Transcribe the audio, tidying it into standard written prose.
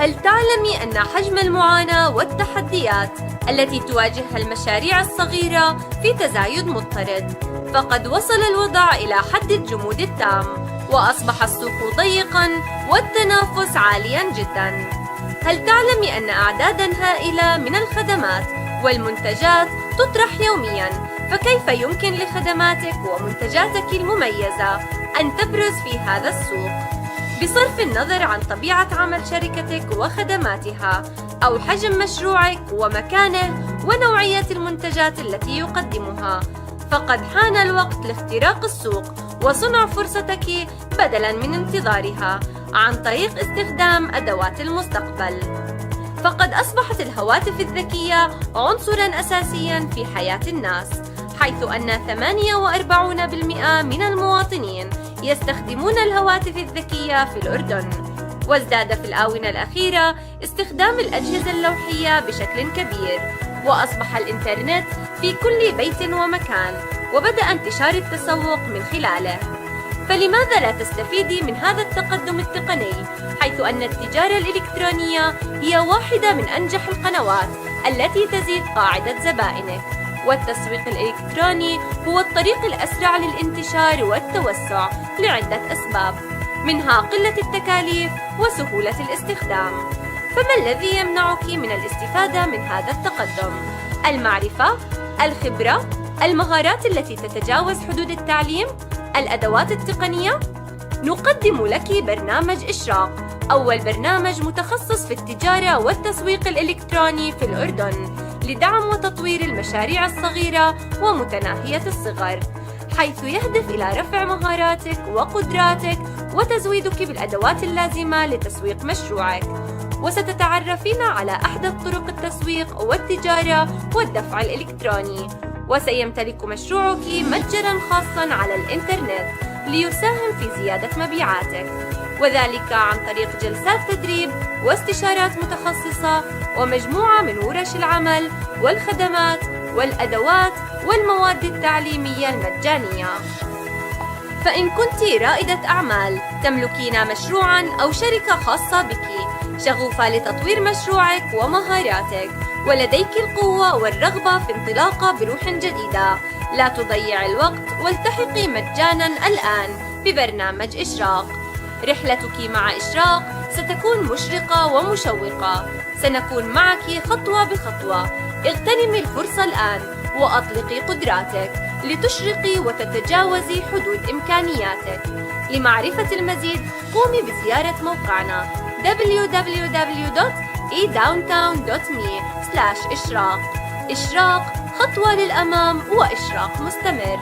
هل تعلمي أن حجم المعاناة والتحديات التي تواجهها المشاريع الصغيرة في تزايد مضطرد؟ فقد وصل الوضع إلى حد الجمود التام، وأصبح السوق ضيقاً والتنافس عالياً جداً. هل تعلمي أن أعداداً هائلة من الخدمات والمنتجات تطرح يومياً؟ فكيف يمكن لخدماتك ومنتجاتك المميزة أن تبرز في هذا السوق؟ بصرف النظر عن طبيعة عمل شركتك وخدماتها، أو حجم مشروعك ومكانه ونوعية المنتجات التي يقدمها، فقد حان الوقت لاختراق السوق وصنع فرصتك بدلاً من انتظارها عن طريق استخدام أدوات المستقبل. فقد أصبحت الهواتف الذكية عنصراً أساسياً في حياة الناس، حيث أن 48% من المواطنين يستخدمون الهواتف الذكية في الأردن. وازداد في الآونة الأخيرة استخدام الأجهزة اللوحية بشكل كبير، وأصبح الإنترنت في كل بيت ومكان، وبدأ انتشار التسوق من خلاله. فلماذا لا تستفيدي من هذا التقدم التقني، حيث أن التجارة الإلكترونية هي واحدة من أنجح القنوات التي تزيد قاعدة زبائنك، والتسويق الإلكتروني هو الطريق الأسرع للانتشار والتوسع لعدة أسباب، منها قلة التكاليف وسهولة الاستخدام. فما الذي يمنعك من الاستفادة من هذا التقدم؟ المعرفة، الخبرة، المهارات التي تتجاوز حدود التعليم، الأدوات التقنية. نقدم لك برنامج إشراق، أول برنامج متخصص في التجارة والتسويق الإلكتروني في الأردن، لدعم وتطوير المشاريع الصغيرة ومتناهية الصغر، حيث يهدف إلى رفع مهاراتك وقدراتك وتزويدك بالأدوات اللازمة لتسويق مشروعك. وستتعرفين على أحدث طرق التسويق والتجارة والدفع الإلكتروني، وسيمتلك مشروعك متجراً خاصاً على الإنترنت ليساهم في زيادة مبيعاتك، وذلك عن طريق جلسات تدريب واستشارات متخصصة ومجموعة من ورش العمل والخدمات والأدوات والمواد التعليمية المجانية. فإن كنت رائدة أعمال تملكين مشروعاً أو شركة خاصة بك شغوفة لتطوير مشروعك ومهاراتك، ولديك القوة والرغبة في انطلاقة بروح جديدة، لا تضيع الوقت والتحقي مجاناً الآن ببرنامج إشراق. رحلتك مع إشراق ستكون مشرقة ومشوقة، سنكون معك خطوة بخطوة. اغتنمي الفرصة الآن وأطلقي قدراتك لتشرقي وتتجاوزي حدود إمكانياتك. لمعرفة المزيد قومي بزيارة موقعنا www.edowntown.me/إشراق. إشراق، خطوة للأمام وإشراق مستمر.